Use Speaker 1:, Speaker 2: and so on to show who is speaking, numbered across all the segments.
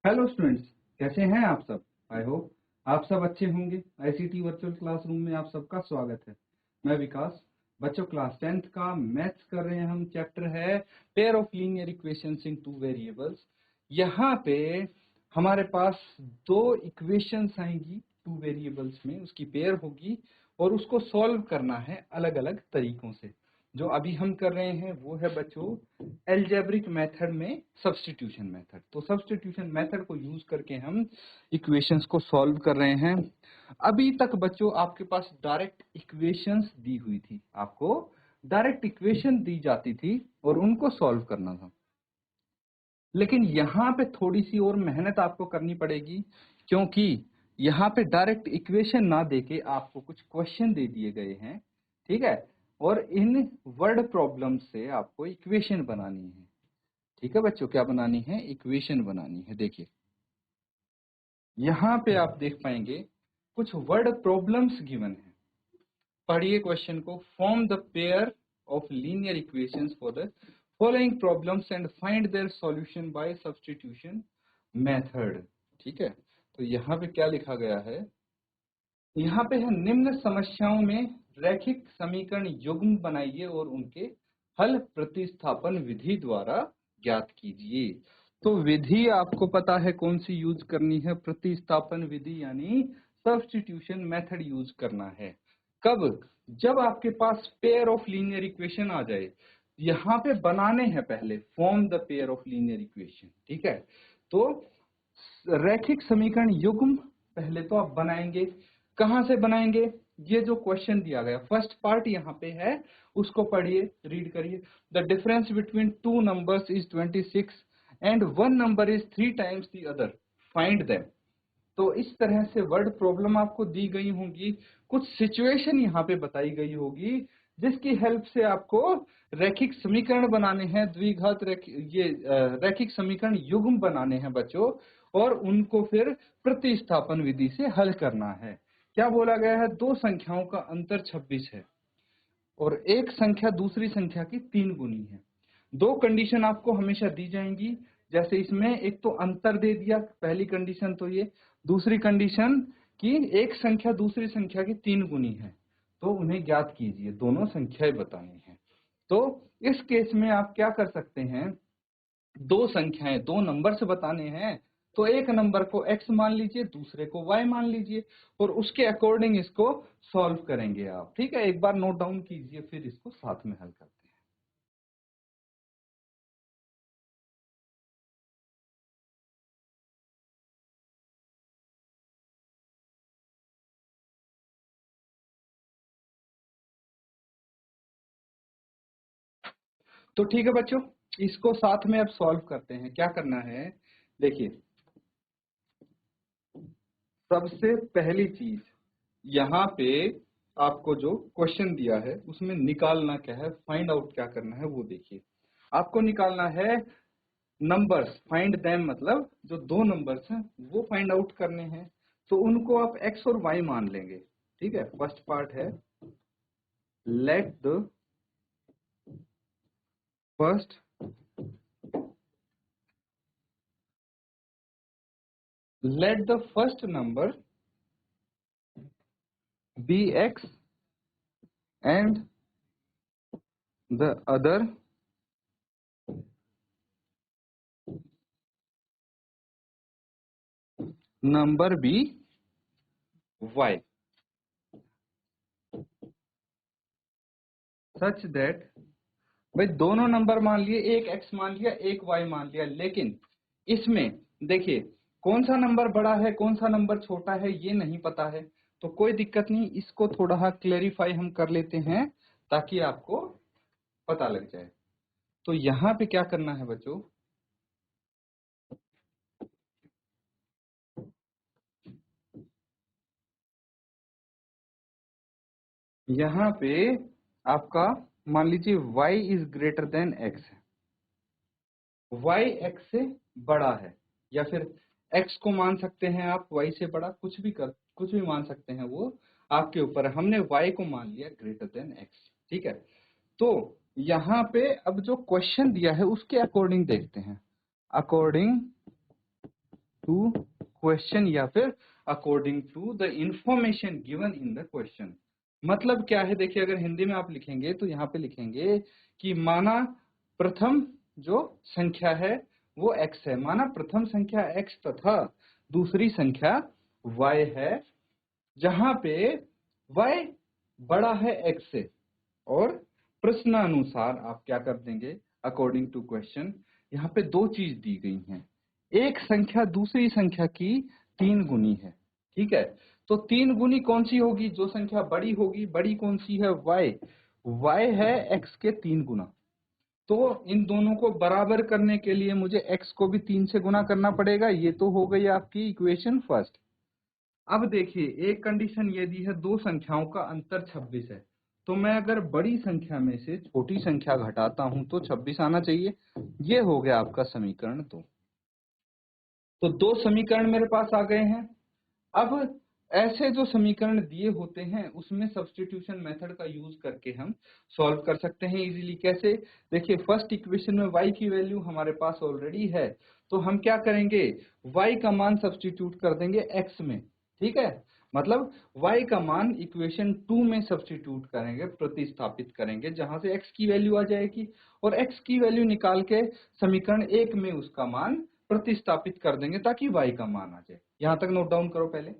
Speaker 1: Hello students, कैसे हैं आप सब। आई होप आप सब अच्छे होंगे। आईसीटी वर्चुअल क्लासरूम में आप सबका स्वागत है। मैं विकास। बच्चों, क्लास 10th का मैथ्स कर रहे हैं हम। चैप्टर है pair of linear equations in two variables. यहाँ पे हमारे पास दो इक्वेशंस आएंगी टू वेरिएबल्स में, उसकी पेयर होगी और उसको सॉल्व करना है अलग अलग तरीकों से। जो अभी हम कर रहे हैं वो है बच्चों एल्जेब्रिक मेथड में सब्स्टिट्यूशन मेथड। तो सब्स्टिट्यूशन मेथड को यूज करके हम इक्वेशंस को सॉल्व कर रहे हैं। अभी तक बच्चों आपके पास डायरेक्ट इक्वेशंस दी हुई थी, आपको डायरेक्ट इक्वेशन दी जाती थी और उनको सॉल्व करना था। लेकिन यहाँ पे थोड़ी सी और मेहनत आपको करनी पड़ेगी, क्योंकि यहाँ पे डायरेक्ट इक्वेशन ना देके आपको कुछ क्वेश्चन दे दिए गए हैं, ठीक है। और इन वर्ड प्रॉब्लम से आपको इक्वेशन बनानी है। ठीक है बच्चों, क्या बनानी है? इक्वेशन बनानी है। देखिए यहाँ पे आप देख पाएंगे कुछ वर्ड प्रॉब्लम्स गिवन है। पढ़िए क्वेश्चन को। Form the pair of linear equations for the following problems and find their solution bye substitution method. ठीक है, तो यहाँ पे क्या लिखा गया है? यहाँ पे है निम्न समस्याओं में रैखिक समीकरण युग्म बनाइए और उनके हल प्रतिस्थापन विधि द्वारा ज्ञात कीजिए। तो विधि आपको पता है कौन सी यूज करनी है? प्रतिस्थापन विधि, यानी सब्स्टिट्यूशन मेथड यूज करना है। कब? जब आपके पास पेयर ऑफ लीनियर इक्वेशन आ जाए। यहाँ पे बनाने हैं पहले, form the pair of linear equation. ठीक है, तो रैखिक समीकरण युग्म पहले तो आप बनाएंगे। कहां से बनाएंगे? ये जो क्वेश्चन दिया गया फर्स्ट पार्ट यहाँ पे है, उसको पढ़िए, रीड करिए। The difference between two numbers is 26 and one number is 3 times the other, find them. तो इस तरह से वर्ड प्रॉब्लम आपको दी गई होंगी, कुछ सिचुएशन यहाँ पे बताई गई होगी, जिसकी हेल्प से आपको रैखिक समीकरण बनाने हैं, द्विघात रैखिक समीकरण युग्म बनाने हैं बच्चों, और उनको फिर प्रतिस्थापन विधि से हल करना है। क्या बोला गया है? दो संख्याओं का अंतर 26 है और एक संख्या दूसरी संख्या की 3 गुनी है। दो कंडीशन आपको हमेशा दी जाएंगी। जैसे इसमें एक तो अंतर दे दिया, पहली कंडीशन तो ये। दूसरी कंडीशन कि एक संख्या दूसरी संख्या की 3 गुनी है, तो उन्हें ज्ञात कीजिए, दोनों संख्याएं बतानी है। तो इस केस में आप क्या कर सकते हैं? दो संख्याएं, दो नंबर से बताने हैं, तो एक नंबर को x मान लीजिए, दूसरे को y मान लीजिए, और उसके अकॉर्डिंग इसको सॉल्व करेंगे आप। ठीक है, एक बार नोट डाउन कीजिए, फिर इसको साथ में हल करते हैं। तो ठीक है बच्चों, इसको साथ में अब सॉल्व करते हैं। क्या करना है? देखिए, सबसे पहली चीज यहाँ पे आपको जो क्वेश्चन दिया है उसमें निकालना क्या है, फाइंड आउट क्या करना है वो देखिए। आपको निकालना है नंबर्स, फाइंड देम, मतलब जो दो नंबर्स हैं वो फाइंड आउट करने हैं। तो उनको आप x और y मान लेंगे। ठीक है, फर्स्ट पार्ट है let the first number be x and the other number be y, such that, भाई दोनों नंबर मान लिए, एक x मान लिया, एक y मान लिया, लेकिन इसमें देखिए कौन सा नंबर बड़ा है कौन सा नंबर छोटा है ये नहीं पता है। तो कोई दिक्कत नहीं, इसको थोड़ा क्लेरिफाई हम कर लेते हैं ताकि आपको पता लग जाए। तो यहाँ पे क्या करना है बच्चों? यहाँ पे आपका मान लीजिए y is greater than x है, y x से बड़ा है, या फिर x को मान सकते हैं आप y से बड़ा, कुछ भी मान सकते हैं, वो आपके ऊपर है। हमने y को मान लिया ग्रेटर देन x। ठीक है, तो यहाँ पे अब जो क्वेश्चन दिया है उसके अकॉर्डिंग देखते हैं। अकॉर्डिंग टू क्वेश्चन या फिर according to the information given in the question. मतलब क्या है, देखिए अगर हिंदी में आप लिखेंगे तो यहाँ पे लिखेंगे कि माना प्रथम जो संख्या है वो x है, माना प्रथम संख्या x तथा दूसरी संख्या y है, जहां पे y बड़ा है x से, और प्रश्नानुसार आप क्या कर देंगे अकॉर्डिंग टू क्वेश्चन। यहाँ पे दो चीज दी गई हैं, एक संख्या दूसरी संख्या की 3 गुनी है, ठीक है। तो 3 गुनी कौन सी होगी, जो संख्या बड़ी होगी, बड़ी कौन सी है, y है x के 3 गुना। तो इन दोनों को बराबर करने के लिए मुझे x को भी 3 से गुना करना पड़ेगा। ये तो हो गई आपकी इक्वेशन फर्स्ट। अब देखिए एक कंडीशन ये दी है, दो संख्याओं का अंतर 26 है, तो मैं अगर बड़ी संख्या में से छोटी संख्या घटाता हूं तो 26 आना चाहिए। ये हो गया आपका समीकरण 2। तो दो समीकरण मेरे पास आ गए हैं। अब ऐसे जो समीकरण दिए होते हैं उसमें सब्स्टिट्यूशन मेथड का यूज करके हम सॉल्व कर सकते हैं इजीली। कैसे, देखिए फर्स्ट इक्वेशन में y की वैल्यू हमारे पास ऑलरेडी है, तो हम क्या करेंगे, y का मान सब्स्टिट्यूट कर देंगे x में, ठीक है। मतलब y का मान इक्वेशन 2 में सब्स्टिट्यूट करेंगे, प्रतिस्थापित करेंगे, जहां से x की वैल्यू आ जाएगी, और x की वैल्यू निकाल के समीकरण 1 में उसका मान प्रतिस्थापित कर देंगे ताकि y का मान आ जाए। यहां तक नोट डाउन करो पहले।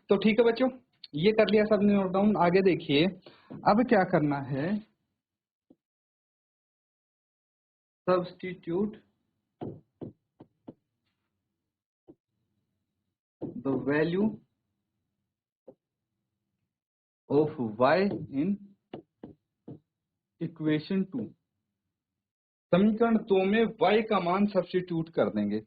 Speaker 1: तो ठीक है बच्चों, ये कर लिया सबने नोट डाउन। आगे देखिए अब क्या करना है, substitute the value of y in equation 2। समीकरण 2 में y का मान सब्स्टिट्यूट कर देंगे।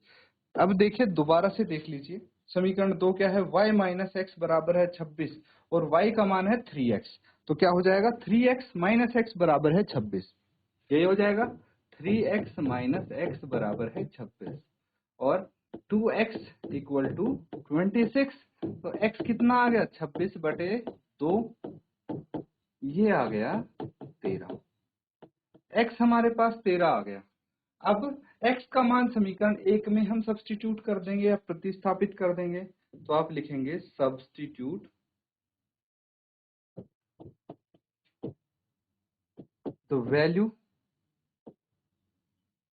Speaker 1: अब देखिए दोबारा से देख लीजिए, समीकरण 2 क्या है, y माइनस एक्स बराबर है 26 और y का मान है 3x। तो क्या हो जाएगा, 3x माइनस एक्स बराबर है 26। यही हो जाएगा, 3x माइनस एक्स बराबर है 26 और 2x इक्वल टू 26। तो x कितना आ गया, 26/2, ये आ गया 13। x हमारे पास 13 आ गया। अब x का मान समीकरण 1 में हम सब्स्टिट्यूट कर देंगे या प्रतिस्थापित कर देंगे, तो आप लिखेंगे substitute the value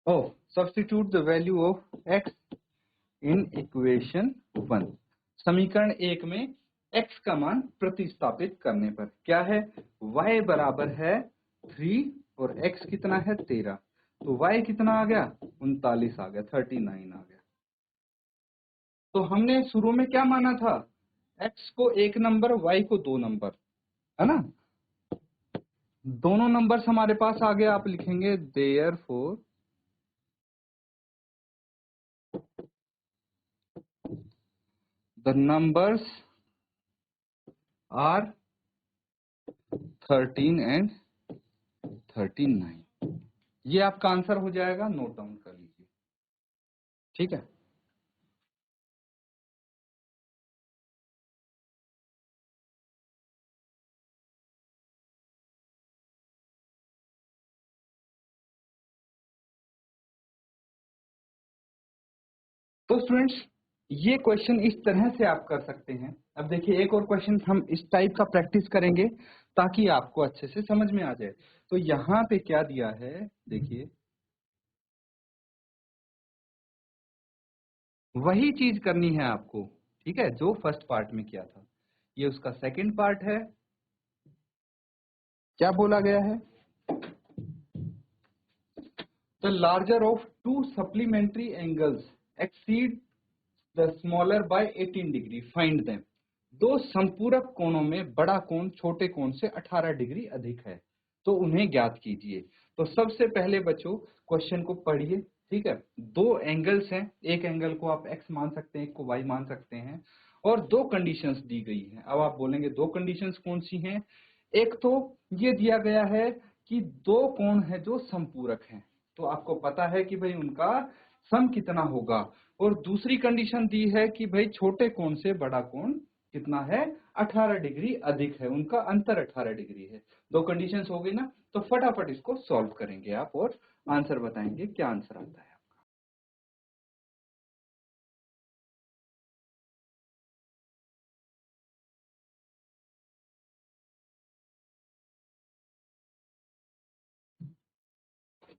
Speaker 1: substitute the value of x in equation 1। समीकरण 1 में x का मान प्रतिस्थापित करने पर क्या है, y बराबर है 3 और x कितना है 13, तो y कितना आ गया, 39 आ गया, 39 आ गया। तो हमने शुरू में क्या माना था, x को 1 नंबर, y को 2 नंबर, है ना। दोनों नंबर्स हमारे पास आ गए, आप लिखेंगे therefore the numbers are 13 and 39। ये आपका आंसर हो जाएगा, नोट डाउन कर लीजिए, ठीक है। तो स्टूडेंट्स ये क्वेश्चन इस तरह से आप कर सकते हैं। अब देखिए एक और क्वेश्चन हम इस टाइप का प्रैक्टिस करेंगे ताकि आपको अच्छे से समझ में आ जाए। तो यहाँ पे क्या दिया है, देखिए वही चीज करनी है आपको, ठीक है, जो फर्स्ट पार्ट में किया था। ये उसका सेकंड पार्ट है। क्या बोला गया है, the larger of to supplementary angles exceed the smaller by 18 degree, find them. दो संपूरक कोणों में बड़ा कोण छोटे कोण से 18 डिग्री अधिक है, तो उन्हें ज्ञात कीजिए। तो सबसे पहले बच्चों क्वेश्चन को पढ़िए, ठीक है। दो एंगल्स हैं, एक एंगल को आप x मान सकते हैं, एक को y मान सकते हैं, और दो कंडीशंस दी गई हैं। अब आप बोलेंगे दो कंडीशंस कौन सी हैं, एक तो ये दिया गया है कि दो कोण है जो संपूरक हैं, तो आपको पता है कि भाई उनका सम कितना होगा। और दूसरी कंडीशन दी है कि भाई छोटे कोण से बड़ा कोण कितना है, 18 डिग्री अधिक है, उनका अंतर 18 डिग्री है। दो कंडीशंस हो गई ना, तो फटाफट इसको सॉल्व करेंगे आप और आंसर बताएंगे क्या आंसर आता है।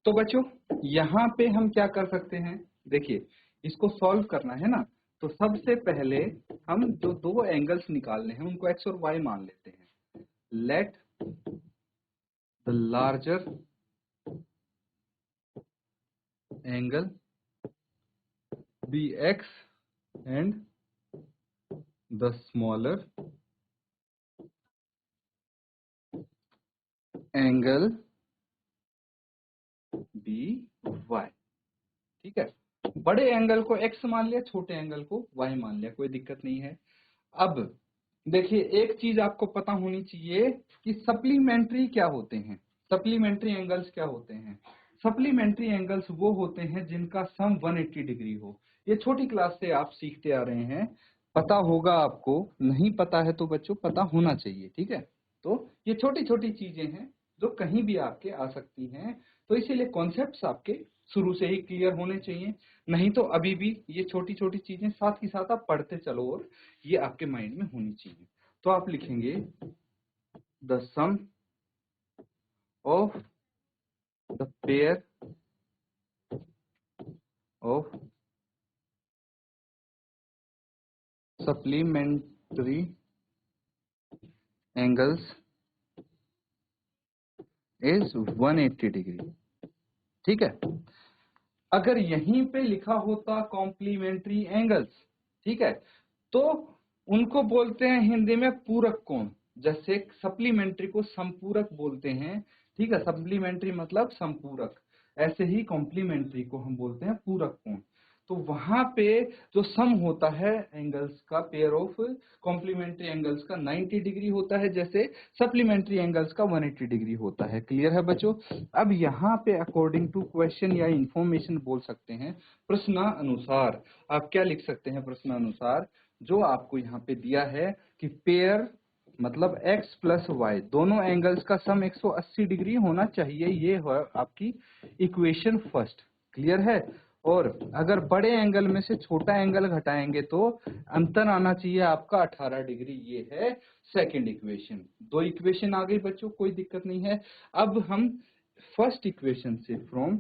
Speaker 1: तो बच्चों यहाँ पे हम क्या कर सकते हैं, देखिए इसको सॉल्व करना है ना, तो सबसे पहले हम जो दो एंगल्स निकालने हैं उनको एक्स और वाई मान लेते हैं। Let the larger angle be x and the smaller angle be y. ठीक है, बड़े एंगल को x मान लिया, छोटे एंगल को y मान लिया, कोई दिक्कत नहीं है। अब देखिए एक चीज आपको पता होनी चाहिए कि सप्लीमेंट्री क्या होते हैं। सप्लीमेंट्री एंगल्स क्या होते हैं? सप्लीमेंट्री एंगल्स वो होते हैं जिनका सम 180 डिग्री हो। ये छोटी क्लास से आप सीखते आ रहे हैं, पता होगा आपको, नहीं पता है तो बच्चों पता होना चाहिए। ठीक है, तो ये छोटी छोटी चीजें हैं जो कहीं भी आपके आ सकती हैं, तो इसीलिए कॉन्सेप्ट्स आपके शुरू से ही क्लियर होने चाहिए। नहीं तो अभी भी ये छोटी छोटी चीजें साथ ही साथ आप पढ़ते चलो और ये आपके माइंड में होनी चाहिए। तो आप लिखेंगे the sum of the pair of supplementary angles is 180 degree. ठीक है, अगर यहीं पे लिखा होता कॉम्प्लीमेंट्री एंगल्स, ठीक है, तो उनको बोलते हैं हिंदी में पूरक कोण। जैसे सप्लीमेंट्री को संपूरक बोलते हैं, ठीक है, सप्लीमेंट्री मतलब संपूरक, ऐसे ही कॉम्प्लीमेंट्री को हम बोलते हैं पूरक कोण। तो वहां पे जो सम होता है एंगल्स का, पेयर ऑफ कॉम्प्लीमेंट्री एंगल्स का 90 डिग्री होता है, जैसे सप्लीमेंट्री एंगल्स का 180 डिग्री होता है। क्लियर है बच्चों? अब यहाँ पे अकॉर्डिंग टू क्वेश्चन या इंफॉर्मेशन बोल सकते हैं, प्रश्नानुसार आप क्या लिख सकते हैं? प्रश्नानुसार जो आपको यहाँ पे दिया है कि पेयर मतलब x प्लस वाई दोनों एंगल्स का सम 180 डिग्री होना चाहिए, ये है आपकी इक्वेशन फर्स्ट। क्लियर है? और अगर बड़े एंगल में से छोटा एंगल घटाएंगे तो अंतर आना चाहिए आपका 18 डिग्री, ये है सेकंड इक्वेशन। दो इक्वेशन आ गई बच्चों, कोई दिक्कत नहीं है। अब हम फर्स्ट इक्वेशन से from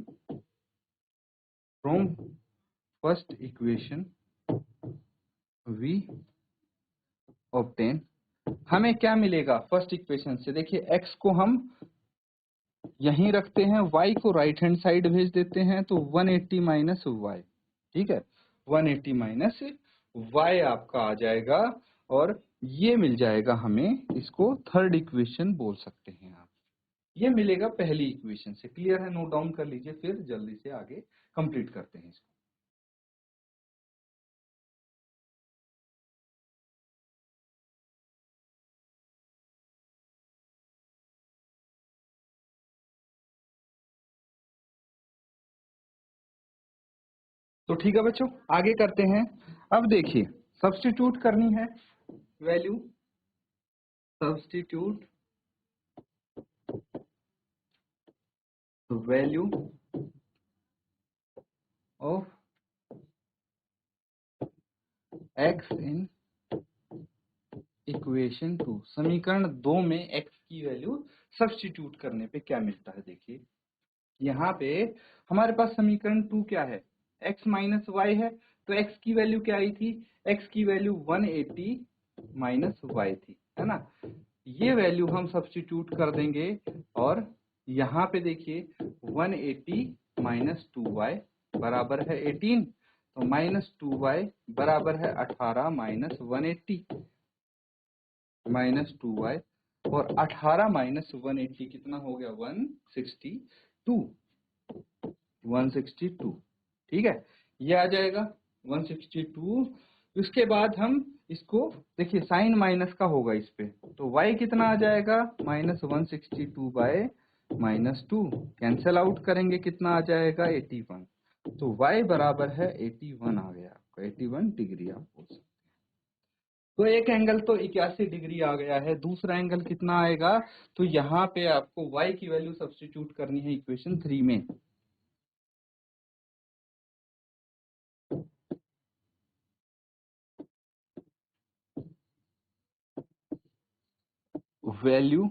Speaker 1: first equation we obtain, हमें क्या मिलेगा फर्स्ट इक्वेशन से? देखिए x को हम यहीं रखते हैं, y को राइट हैंड साइड भेज देते हैं, तो 180 माइनस वाई। ठीक है, 180 माइनस वाई आपका आ जाएगा, और ये मिल जाएगा हमें, इसको थर्ड इक्वेशन बोल सकते हैं आप। ये मिलेगा पहली इक्वेशन से। क्लियर है? नोट डाउन कर लीजिए, फिर जल्दी से आगे कंप्लीट करते हैं इसको। तो ठीक है बच्चों, आगे करते हैं। अब देखिए सब्स्टिट्यूट करनी है value, substitute value of x in equation 2। समीकरण 2 में x की वैल्यू सब्स्टिट्यूट करने पे क्या मिलता है? देखिए यहाँ पे हमारे पास समीकरण 2 क्या है? x माइनस वाई है, तो x की वैल्यू क्या आई थी? x की वैल्यू 180 माइनस वाई थी, है ना? ये वैल्यू हम सब्स्टिट्यूट कर देंगे, और यहाँ पे देखिए 180 माइनस 2y बराबर है 18, तो माइनस 2y बराबर है 18 माइनस 180 माइनस 2y, और 18 माइनस 180 कितना हो गया? 162। 162, ठीक है, ये आ जाएगा 162। उसके बाद हम इसको देखिए साइन माइनस का होगा इस पे, तो y कितना आ जाएगा? Minus 162 bye minus 2, cancel out करेंगे कितना आ जाएगा? 81। तो y बराबर है 81 आ गया आपका, 81 डिग्री आप बोल सकते हैं। तो एक एंगल तो 81 डिग्री आ गया है, दूसरा एंगल कितना आएगा? तो यहाँ पे आपको y की वैल्यू सब्स्टिट्यूट करनी है इक्वेशन 3 में। Value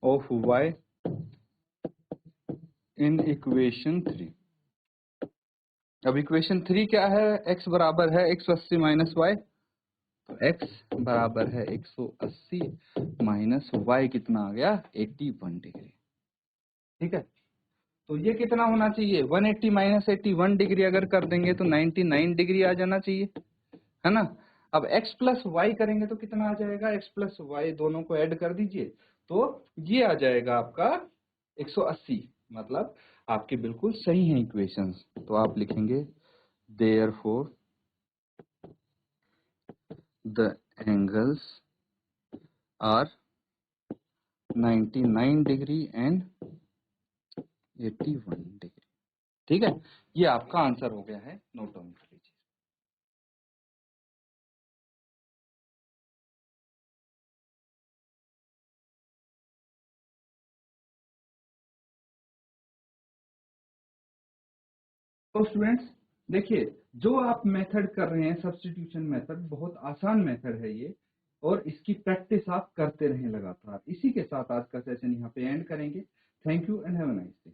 Speaker 1: of y in equation 3। अब इक्वेशन 3 क्या है? x बराबर है 180 माइनस वाई। तो x बराबर है 180 माइनस y कितना आ गया? 81 डिग्री। ठीक है, तो ये कितना होना चाहिए? 180 माइनस 81 डिग्री अगर कर देंगे तो 99 डिग्री आ जाना चाहिए, है ना। अब x प्लस वाई करेंगे तो कितना आ जाएगा? x प्लस वाई दोनों को ऐड कर दीजिए तो ये आ जाएगा आपका 180। मतलब आपके बिल्कुल सही है इक्वेशंस। तो आप लिखेंगे therefore the angles are 99 degree and 81 degree. ठीक है, ये आपका आंसर हो गया है, नोट डाउन कर लीजिए। तो स्टूडेंट्स देखिए, जो आप मेथड कर रहे हैं सब्स्टिट्यूशन मेथड, बहुत आसान मेथड है ये, और इसकी प्रैक्टिस आप करते रहें लगातार। इसी के साथ आज का सेशन यहाँ पे एंड करेंगे। Thank you and have a nice day.